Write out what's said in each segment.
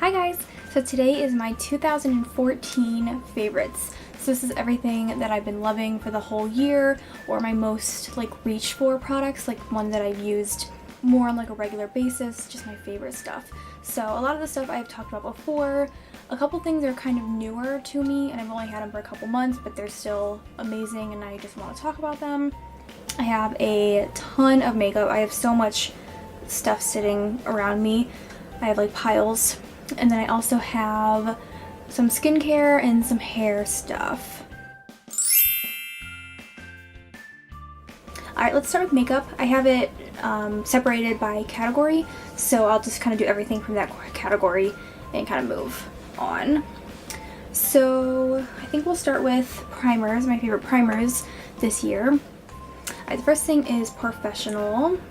Hi guys! So today is my 2014 favorites. So this is everything that I've been loving for the whole year, or my most reached for products, one that I've used more on a regular basis, just my favorite stuff. So a lot of the stuff I've talked about before. A couple things are kind of newer to me and I've only had them for a couple months, but they're still amazing and I just want to talk about them. I have a ton of makeup. I have so much stuff sitting around me. I have piles. And then I also have some skincare and some hair stuff. Alright, let's start with makeup. I have it separated by category, so I'll just kind of do everything from that category and kind of move on. So I think we'll start with primers, my favorite primers this year. Alright, the first thing is POREFESSIONAL.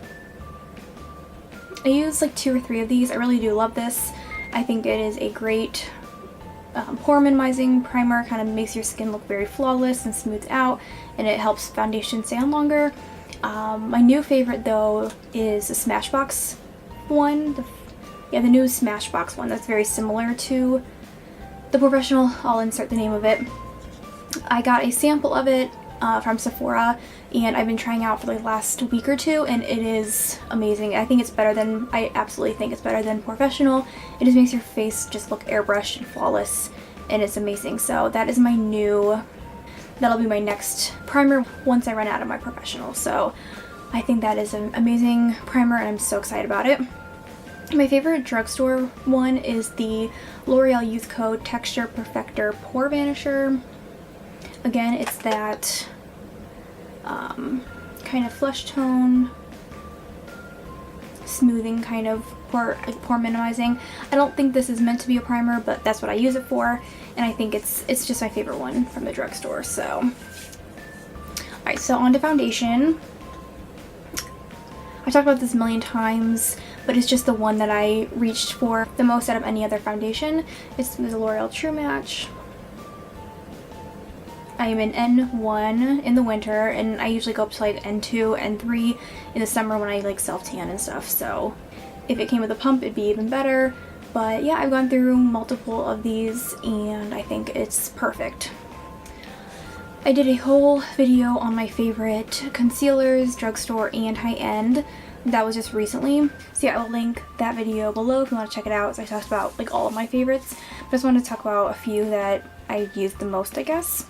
I use 2 or 3 of these. I really do love this. I think it is a great pore minimizing primer. Kind of makes your skin look very flawless and smooths out, and it helps foundation stay on longer. My new favorite though is the SMASHBOX one. The new SMASHBOX one. That's very similar to the POREFESSIONAL. I'll insert the name of it. I got a sample of it from Sephora, and I've been trying out for the last week or two, and it is amazing. I absolutely think it's better than POREFESSIONAL. It just makes your face just look airbrushed and flawless, and it's amazing. So that is that'll be my next primer once I run out of my POREFESSIONAL. So I think that is an amazing primer and I'm so excited about it. My favorite drugstore one is the L'OREAL Youth Code Texture Perfector Pore Vanisher. Again, it's that kind of flesh tone, smoothing kind of pore minimizing. I don't think this is meant to be a primer, but that's what I use it for, and I think it's just my favorite one from the drugstore. So, alright, so on to foundation. I've talked about this a million times, but it's just the one that I reached for the most out of any other foundation. It's the L'OREAL True Match. I am in N1 in the winter, and I usually go up to N2, N3 in the summer when I self-tan and stuff. So if it came with a pump, it'd be even better. But yeah, I've gone through multiple of these and I think it's perfect. I did a whole video on my favorite concealers, drugstore and high-end. That was just recently. So yeah, I will link that video below if you want to check it out. So I talked about all of my favorites. But I just wanted to talk about a few that I used the most, I guess.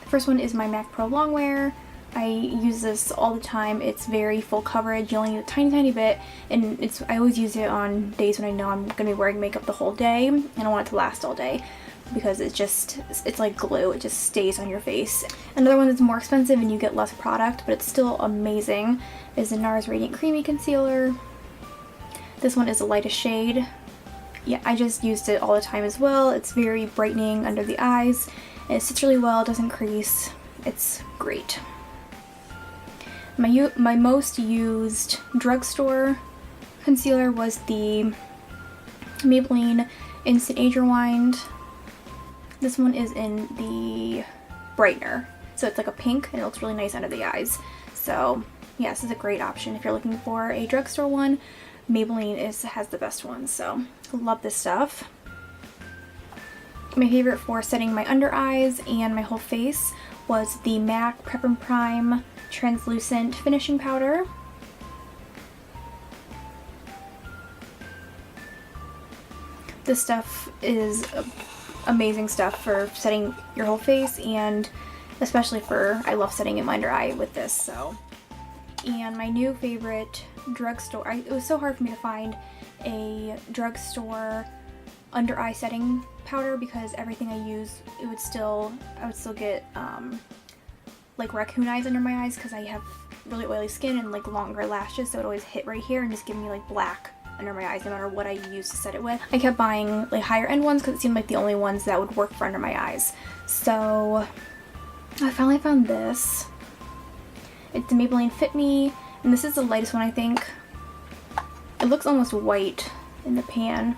First one is my MAC Pro Longwear. I use this all the time. It's very full coverage. You only need a tiny bit, and I always use it on days when I know I'm going to be wearing makeup the whole day and I want it to last all day, because it's like glue. It just stays on your face. Another one that's more expensive and you get less product, but it's still amazing, is the NARS Radiant Creamy Concealer. This one is the lightest shade. Yeah, I just used it all the time as well. It's very brightening under the eyes. It sits really well, it doesn't crease. It's great. My most used drugstore concealer was the Maybelline Instant Age Rewind. This one is in the brightener. So it's like a pink and it looks really nice under the eyes. So yeah, this is a great option if you're looking for a drugstore one. Maybelline has the best ones, so love this stuff. My favorite for setting my under eyes and my whole face was the MAC Prep and Prime Translucent Finishing Powder. This stuff is amazing stuff for setting your whole face, and especially I love setting in my under eye with this. So, and my new favorite drugstore, it was so hard for me to find a drugstore under eye setting powder, because everything I use, I would still get raccoon eyes under my eyes, because I have really oily skin and longer lashes, so it always hit right here and just give me black under my eyes no matter what I use to set it with. I kept buying higher end ones because it seemed like the only ones that would work for under my eyes. So I finally found this. It's the Maybelline Fit Me, and this is the lightest one, I think. It looks almost white in the pan,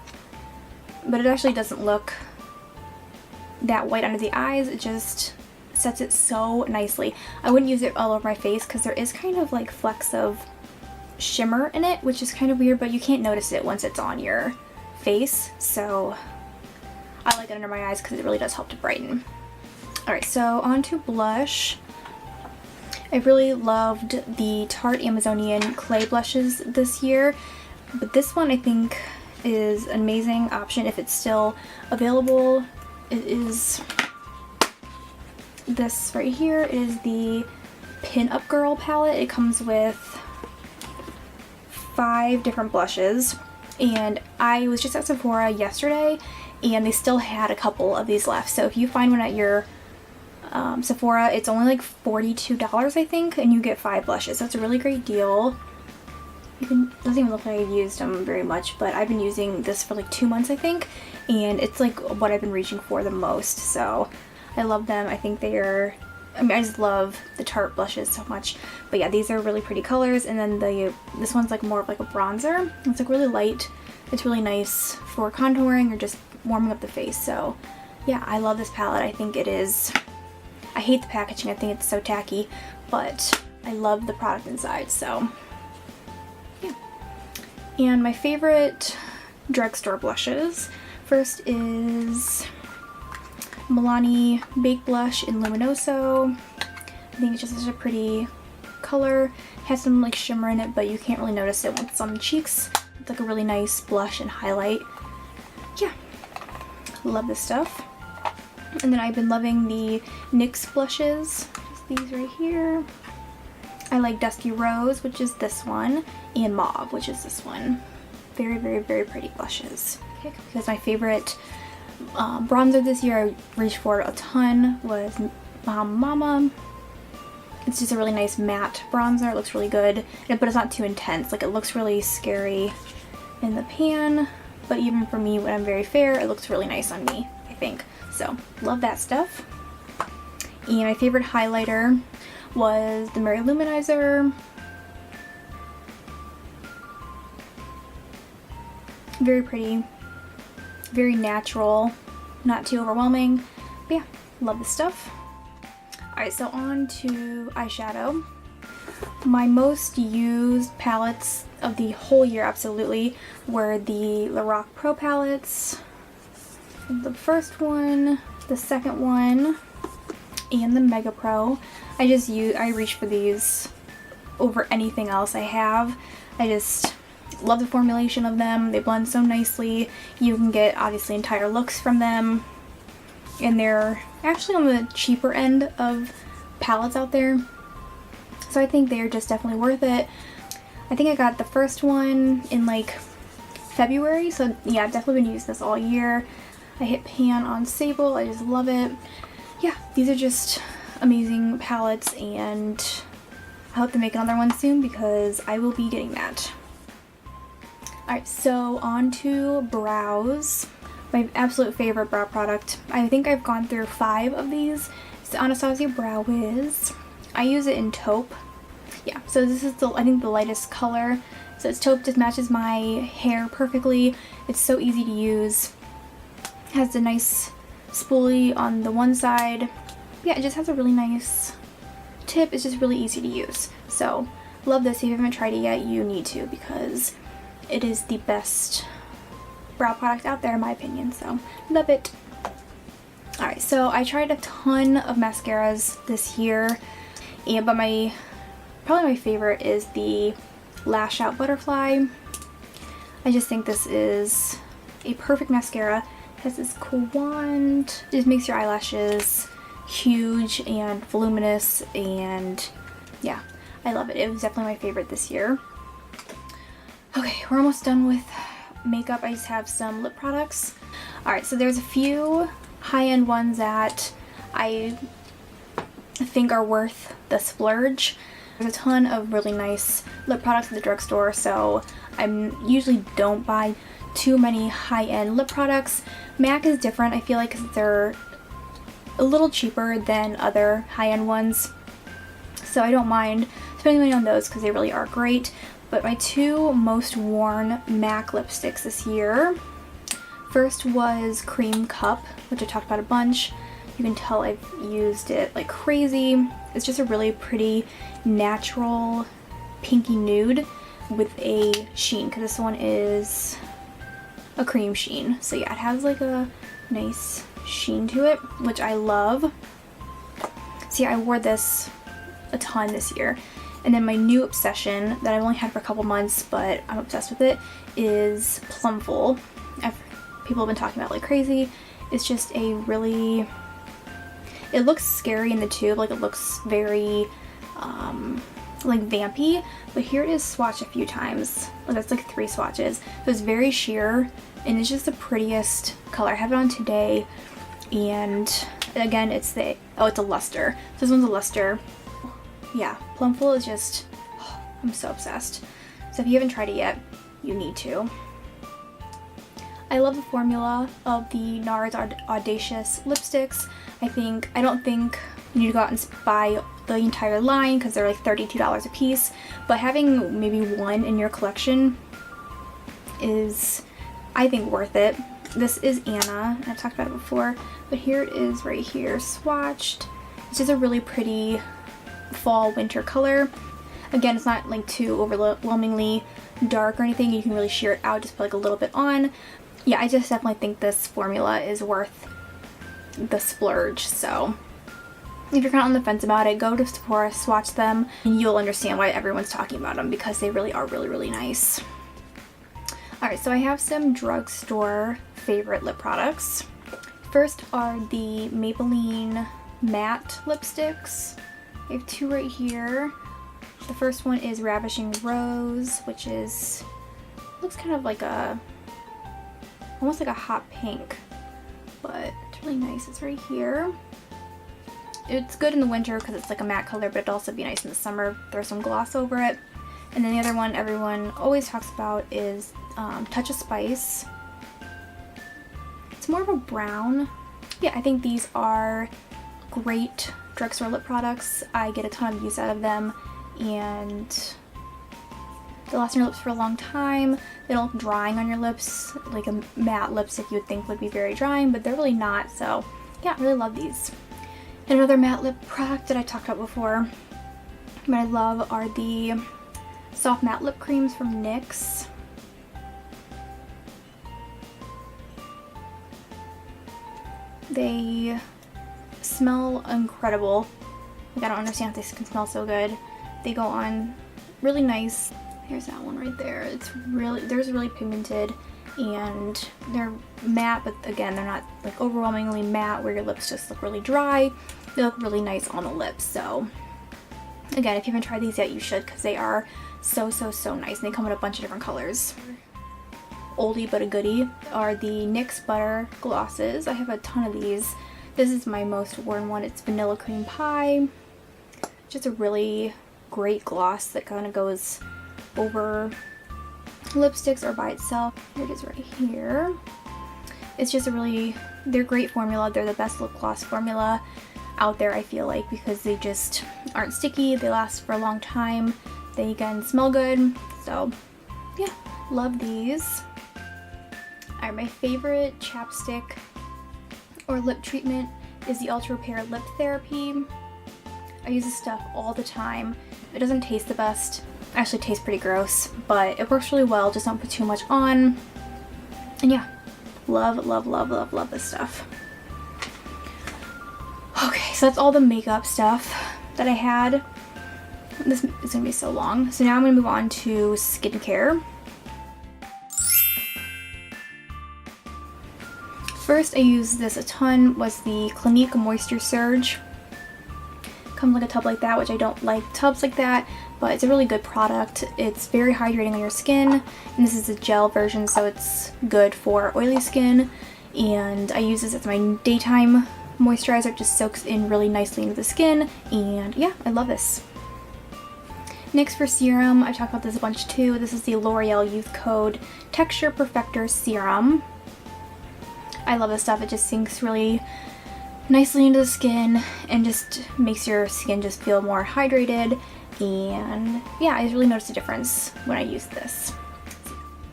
but it actually doesn't look that white under the eyes. It just sets it so nicely. I wouldn't use it all over my face because there is kind of flecks of shimmer in it, which is kind of weird, but you can't notice it once it's on your face, so I like it under my eyes because it really does help to brighten. Alright, so on to blush. I really loved the Tarte Amazonian clay blushes this year, but this one I think is an amazing option if it's still available. It is this right here. It is the Pin Up Girl palette. It comes with 5 different blushes, and I was just at Sephora yesterday and they still had a couple of these left. So if you find one at your Sephora, it's only like $42 I think, and you get 5 blushes. So it's a really great deal. Doesn't even look like I've used them very much, but I've been using this for like 2 months I think, and it's like what I've been reaching for the most, so I love them. I think they are, I mean, I just love the Tarte blushes so much. But yeah, these are really pretty colors, and then this one's like more of like a bronzer. It's like really light. It's really nice for contouring or just warming up the face. So yeah, I love this palette. I think it is, I hate the packaging. I think it's so tacky, but I love the product inside, so yeah. And my favorite drugstore blushes. First is MILANI Baked Blush in Luminoso. I think it's just such a pretty color. It has some like shimmer in it, but you can't really notice it once it's on the cheeks. It's like a really nice blush and highlight. Yeah, love this stuff. And then I've been loving the NYX blushes, just these right here. I like Dusky Rose, which is this one, and Mauve, which is this one. Very, very, very pretty blushes. Okay, because my favorite bronzer this year I reached for a ton was Bahama. It's just a really nice matte bronzer. It looks really good, but it's not too intense. Like, it looks really scary in the pan, but even for me when I'm very fair, it looks really nice on me, I think. So love that stuff. And my favorite highlighter was the Mary Luminizer. Very pretty, very natural, not too overwhelming. But yeah, love this stuff. Alright, so on to eyeshadow. My most used palettes of the whole year, absolutely, were the LORAC Pro palettes. The first one, the second one, and the Mega Pro. I reach for these over anything else I have. I just love the formulation of them. They blend so nicely. You can get obviously entire looks from them, and they're actually on the cheaper end of palettes out there, so I think they're just definitely worth it. I think I got the first one in like February, so yeah, I've definitely been using this all year. I hit pan on Sable. I just love it. Yeah, these are just amazing palettes, and I hope to make another one soon because I will be getting that. Alright, so on to brows. My absolute favorite brow product. I think I've gone through 5 of these. It's the Anastasia Brow Wiz. I use it in taupe. Yeah, so this is I think the lightest color. So it's taupe, just matches my hair perfectly. It's so easy to use. It has a nice spoolie on the one side. Yeah, it just has a really nice tip. It's just really easy to use. So love this. If you haven't tried it yet, you need to, because it is the best brow product out there in my opinion, so love it. Alright, so I tried a ton of mascaras this year, but probably my favorite is the Lash Out Butterfly. I just think this is a perfect mascara. It has this cool wand. It just makes your eyelashes huge and voluminous, and yeah, I love it. It was definitely my favorite this year. Okay, we're almost done with makeup. I just have some lip products. Alright, so there's a few high-end ones that I think are worth the splurge. There's a ton of really nice lip products at the drugstore, so I usually don't buy too many high-end lip products. MAC is different, I feel like, because they're a little cheaper than other high-end ones, so I don't mind spending money on those because they really are great. But my 2 most worn MAC lipsticks this year, first was Cream Cup, which I talked about a bunch. You can tell I've used it like crazy. It's just a really pretty natural pinky nude with a sheen, because this one is a cream sheen. So yeah, it has like a nice sheen to it, which I love. See, I wore this a ton this year. And then my new obsession that I've only had for a couple months, but I'm obsessed with it, is PLUMFUL. People have been talking about it like crazy. It's just a really, it looks scary in the tube, like it looks very like vampy, but here it is swatched a few times. Well, that's like 3 swatches. So it's very sheer and it's just the prettiest color. I have it on today, and again it's the, oh, it's a luster. So this one's a luster. Yeah, PLUMFUL is just, oh, I'm so obsessed. So if you haven't tried it yet, you need to. I love the formula of the NARS Audacious lipsticks. I don't think you need to go out and buy the entire line because they're like $32 a piece, but having maybe one in your collection is, I think, worth it. This is Anna, I've talked about it before, but here it is right here, swatched. It's just a really pretty fall winter color. Again, it's not like too overwhelmingly dark or anything. You can really sheer it out, just put like a little bit on. Yeah, I just definitely think this formula is worth the splurge. So if you're kind of on the fence about it, go to Sephora, swatch them, and you'll understand why everyone's talking about them, because they really are really nice. Alright, so I have some drugstore favorite lip products. First are the Maybelline matte lipsticks. I have 2 right here. The first one is Ravishing Rose, which is, looks kind of like a, almost like a hot pink, but it's really nice. It's right here. It's good in the winter because it's like a matte color, but it'd also be nice in the summer. Throw some gloss over it. And then the other one everyone always talks about is Touch of Spice. It's more of a brown. Yeah, I think these are great drugstore lip products. I get a ton of use out of them, and they last on your lips for a long time. They don't look drying on your lips like a matte lipstick you would think would be very drying, but they're really not. So yeah, I really love these. And another matte lip product that I talked about before but I love are the soft matte lip creams from NYX. They smell incredible. Like, I don't understand how they can smell so good. They go on really nice. Here's that one right there. It's really, they're really pigmented and they're matte, but again, they're not like overwhelmingly matte where your lips just look really dry. They look really nice on the lips. So again, if you haven't tried these yet, you should, because they are so nice, and they come in a bunch of different colors. Oldie but a goodie are the NYX Butter Glosses. I have a ton of these. This is my most worn one. It's Vanilla Cream Pie. Just a really great gloss that kind of goes over lipsticks or by itself. Here it is right here. It's just a really, they're great formula. They're the best lip gloss formula out there, I feel like, because they just aren't sticky. They last for a long time. They again smell good. So yeah, love these. Alright, my favorite chapstick or lip treatment is the Ultra Repair Lip Therapy. I use this stuff all the time. It doesn't taste the best. Actually, it tastes pretty gross, but it works really well. Just don't put too much on. And yeah, love this stuff. Okay, so that's all the makeup stuff that I had. This is gonna be so long. So now I'm gonna move on to skincare. First I used this a ton was the Clinique Moisture Surge. Comes like a tub like that, which I don't like tubs like that, but it's a really good product. It's very hydrating on your skin, and this is a gel version, so it's good for oily skin. And I use this as my daytime moisturizer. It just soaks in really nicely into the skin, and yeah, I love this. Next, for serum, I talked about this a bunch too. This is the L'Oreal Youth Code Texture Perfector Serum. I love this stuff. It just sinks really nicely into the skin and just makes your skin just feel more hydrated. And yeah, I really noticed a difference when I used this.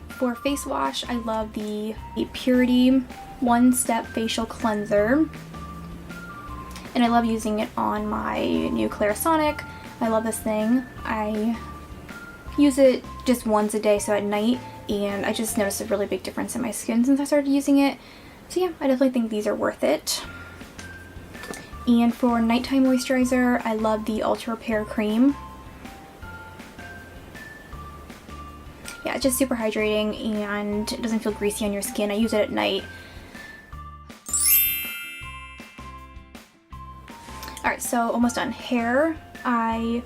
For face wash, I love the Purity One Step Facial Cleanser. And I love using it on my new Clarisonic. I love this thing. I use it just once a day, so at night, and I just noticed a really big difference in my skin since I started using it. So yeah, I definitely think these are worth it. And for nighttime moisturizer, I love the Ultra Repair Cream. Yeah, it's just super hydrating and it doesn't feel greasy on your skin. I use it at night. Alright, so almost done. Hair, I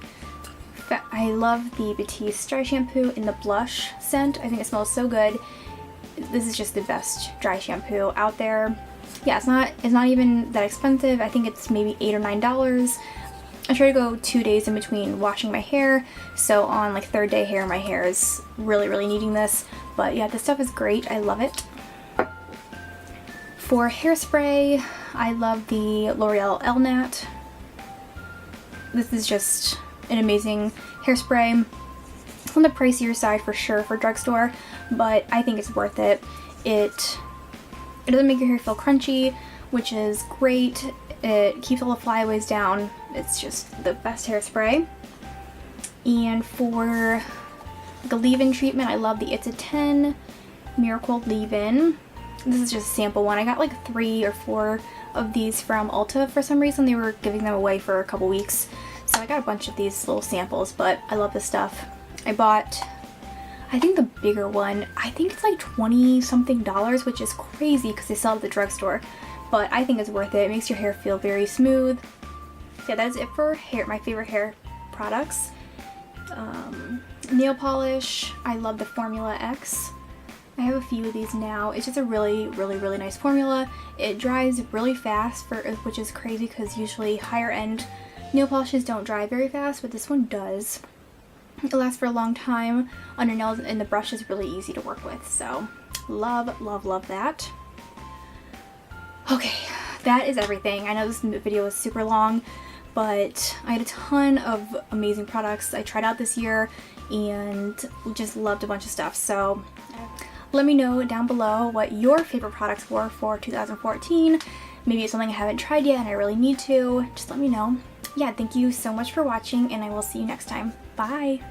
love the Batiste dry shampoo in the blush scent. I think it smells so good. This is just the best dry shampoo out there. Yeah, it's not even that expensive. I think it's maybe $8 or $9. I try to go 2 days in between washing my hair, so on like third day hair, my hair is really needing this. But yeah, this stuff is great. I love it. For hairspray, I love the L'Oreal Elnat. This is just an amazing hairspray. On the pricier side for sure for drugstore, but I think it's worth it. It doesn't make your hair feel crunchy, which is great. It keeps all the flyaways down. It's just the best hairspray. And for the leave-in treatment, I love the It's a 10 Miracle Leave-In. This is just a sample one. I got like 3 or 4 of these from Ulta for some reason. They were giving them away for a couple weeks. So I got a bunch of these little samples, but I love this stuff. I bought, I think the bigger one, I think it's like $20 something, which is crazy because they sell it at the drugstore. But I think it's worth it. It makes your hair feel very smooth. Yeah, that is it for hair, my favorite hair products. Nail polish, I love the Formula X. I have a few of these now. It's just a really nice formula. It dries really fast, which is crazy because usually higher end nail polishes don't dry very fast, but this one does. It lasts for a long time on your nails, and the brush is really easy to work with. So love that. Okay, that is everything. I know this video was super long, but I had a ton of amazing products I tried out this year and just loved a bunch of stuff. So let me know down below what your favorite products were for 2014. Maybe it's something I haven't tried yet and I really need to. Just let me know. Yeah, thank you so much for watching, and I will see you next time. Bye!